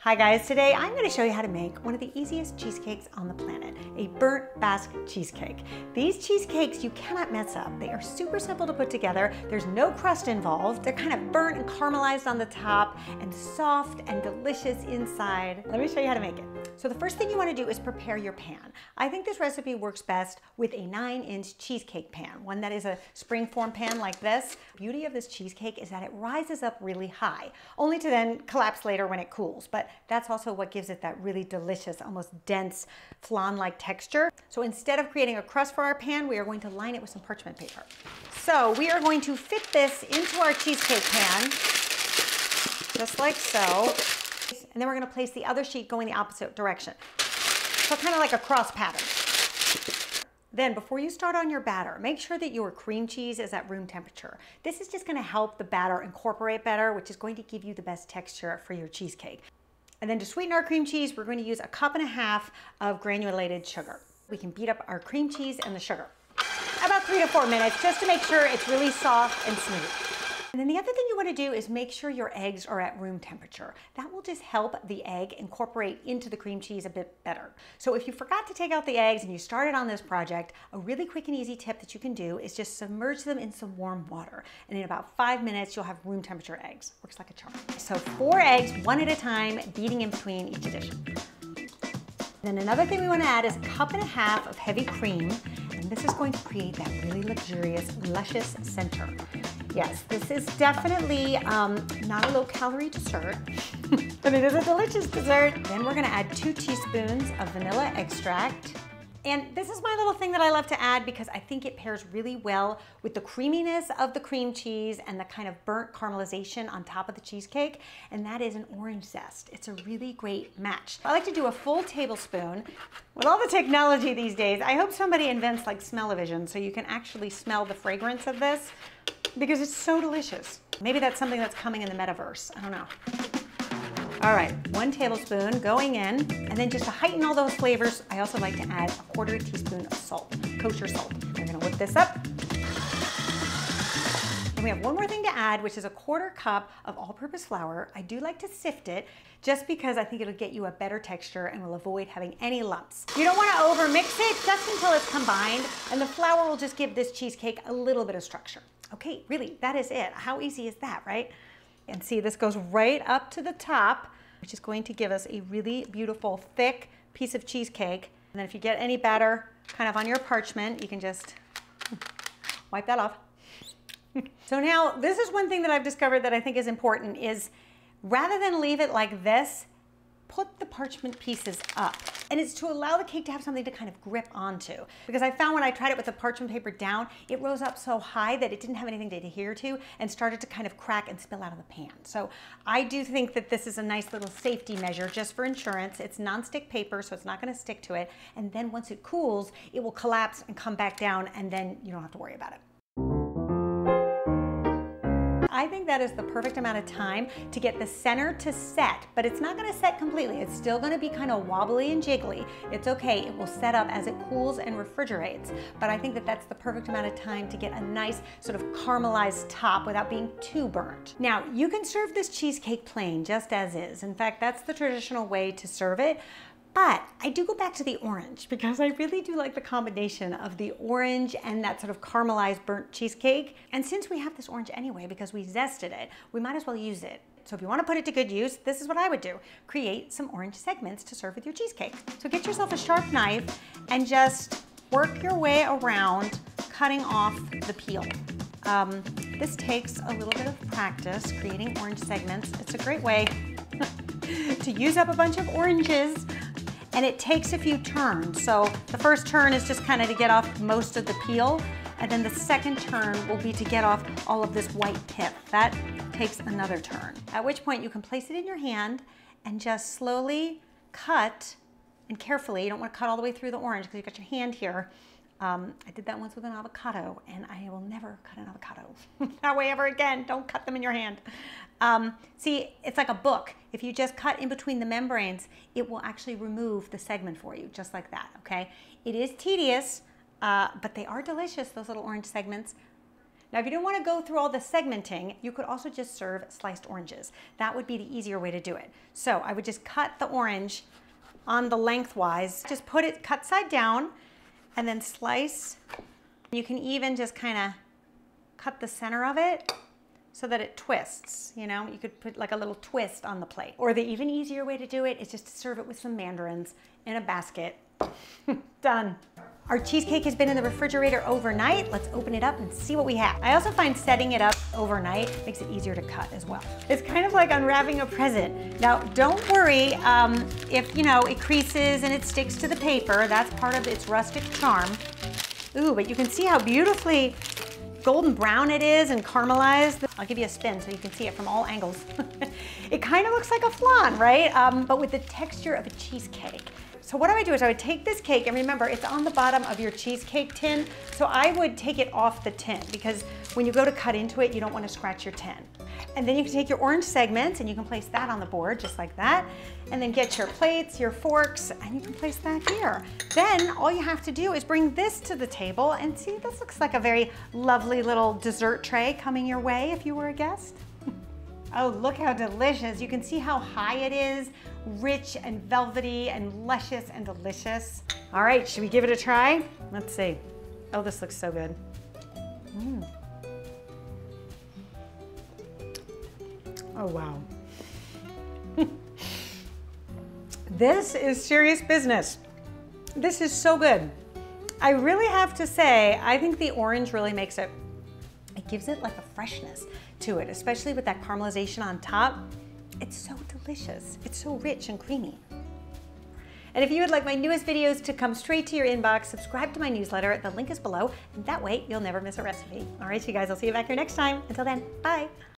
Hi guys, today I'm going to show you how to make one of the easiest cheesecakes on the planet, a burnt Basque cheesecake. These cheesecakes you cannot mess up. They are super simple to put together. There's no crust involved. They're kind of burnt and caramelized on the top and soft and delicious inside. Let me show you how to make it. So the first thing you want to do is prepare your pan. I think this recipe works best with a 9-inch cheesecake pan, one that is a springform pan like this. The beauty of this cheesecake is that it rises up really high, only to then collapse later when it cools. But that's also what gives it that really delicious, almost dense, flan-like texture. So instead of creating a crust for our pan, we are going to line it with some parchment paper. So we are going to fit this into our cheesecake pan, just like so. And then we're going to place the other sheet going the opposite direction. So kind of like a cross pattern. Then before you start on your batter, make sure that your cream cheese is at room temperature. This is just going to help the batter incorporate better, which is going to give you the best texture for your cheesecake. And then to sweeten our cream cheese, we're going to use 1.5 cups of granulated sugar. We can beat up our cream cheese and the sugar. About 3 to 4 minutes, just to make sure it's really soft and smooth. And then the other thing you want to do is make sure your eggs are at room temperature. That will just help the egg incorporate into the cream cheese a bit better. So if you forgot to take out the eggs and you started on this project, a really quick and easy tip that you can do is just submerge them in some warm water. And in about 5 minutes, you'll have room temperature eggs. Works like a charm. So 4 eggs, one at a time, beating in between each addition. Then another thing we want to add is 1.5 cups of heavy cream. And this is going to create that really luxurious, luscious center. Yes, this is definitely not a low-calorie dessert, but it is a delicious dessert. Then we're gonna add 2 teaspoons of vanilla extract. And this is my little thing that I love to add because I think it pairs really well with the creaminess of the cream cheese and the kind of burnt caramelization on top of the cheesecake, and that is an orange zest. It's a really great match. I like to do a full tablespoon. With all the technology these days, I hope somebody invents like smell-o-vision so you can actually smell the fragrance of this because it's so delicious. Maybe that's something that's coming in the metaverse. I don't know. All right, 1 tablespoon going in, and then just to heighten all those flavors, I also like to add 1/4 teaspoon of salt, kosher salt. We're gonna whip this up. And we have one more thing to add, which is 1/4 cup of all-purpose flour. I do like to sift it, just because I think it'll get you a better texture and will avoid having any lumps. You don't wanna over-mix it just until it's combined, and the flour will just give this cheesecake a little bit of structure. Okay, really, that is it. How easy is that, right? And see, this goes right up to the top, which is going to give us a really beautiful, thick piece of cheesecake. And then if you get any batter kind of on your parchment, you can just wipe that off. So now, this is one thing that I've discovered that I think is important is rather than leave it like this, put the parchment pieces up. And it's to allow the cake to have something to kind of grip onto. Because I found when I tried it with the parchment paper down, it rose up so high that it didn't have anything to adhere to and started to kind of crack and spill out of the pan. So I do think that this is a nice little safety measure just for insurance. It's nonstick paper, so it's not gonna stick to it. And then once it cools, it will collapse and come back down, and then you don't have to worry about it. I think that is the perfect amount of time to get the center to set, but it's not gonna set completely. It's still gonna be kind of wobbly and jiggly. It's okay, it will set up as it cools and refrigerates. But I think that that's the perfect amount of time to get a nice sort of caramelized top without being too burnt. Now, you can serve this cheesecake plain, just as is. In fact, that's the traditional way to serve it. But I do go back to the orange because I really do like the combination of the orange and that sort of caramelized burnt cheesecake. And since we have this orange anyway, because we zested it, we might as well use it. So if you want to put it to good use, this is what I would do. Create some orange segments to serve with your cheesecake. So get yourself a sharp knife and just work your way around cutting off the peel. This takes a little bit of practice, creating orange segments. It's a great way to use up a bunch of oranges. And it takes a few turns. So the first turn is just kind of to get off most of the peel. And then the second turn will be to get off all of this white pith. That takes another turn. At which point you can place it in your hand and just slowly cut, and carefully, you don't want to cut all the way through the orange because you've got your hand here. I did that once with an avocado, and I will never cut an avocado that way ever again. Don't cut them in your hand. See, it's like a book. If you just cut in between the membranes, it will actually remove the segment for you, just like that, okay? It is tedious, but they are delicious, those little orange segments. Now, if you don't want to go through all the segmenting, you could also just serve sliced oranges. That would be the easier way to do it. So I would just cut the orange on the lengthwise, just put it cut side down and then slice. You can even just kind of cut the center of it so that it twists, you know? You could put like a little twist on the plate. Or the even easier way to do it is just to serve it with some mandarins in a basket. Done. Our cheesecake has been in the refrigerator overnight. Let's open it up and see what we have. I also find setting it up overnight makes it easier to cut as well. It's kind of like unwrapping a present. Now, don't worry if, you know, it creases and it sticks to the paper. That's part of its rustic charm. Ooh, but you can see how beautifully golden brown it is and caramelized. I'll give you a spin so you can see it from all angles. It kind of looks like a flan, right? But with the texture of a cheesecake. So what I would do is I would take this cake, and remember, it's on the bottom of your cheesecake tin, so I would take it off the tin because when you go to cut into it, you don't want to scratch your tin. And then you can take your orange segments and you can place that on the board just like that, and then get your plates, your forks, and you can place that here. Then all you have to do is bring this to the table, and see, this looks like a very lovely little dessert tray coming your way if you were a guest. Oh, look how delicious. You can see how high it is, rich and velvety and luscious and delicious. All right, should we give it a try? Let's see. Oh, this looks so good. Oh, wow. This is serious business. This is so good. I really have to say, I think the orange really makes it, it gives it like a freshness to it, especially with that caramelization on top. It's so delicious. It's so rich and creamy. And if you would like my newest videos to come straight to your inbox, subscribe to my newsletter. The link is below, and that way you'll never miss a recipe. All right, you guys, I'll see you back here next time. Until then, bye.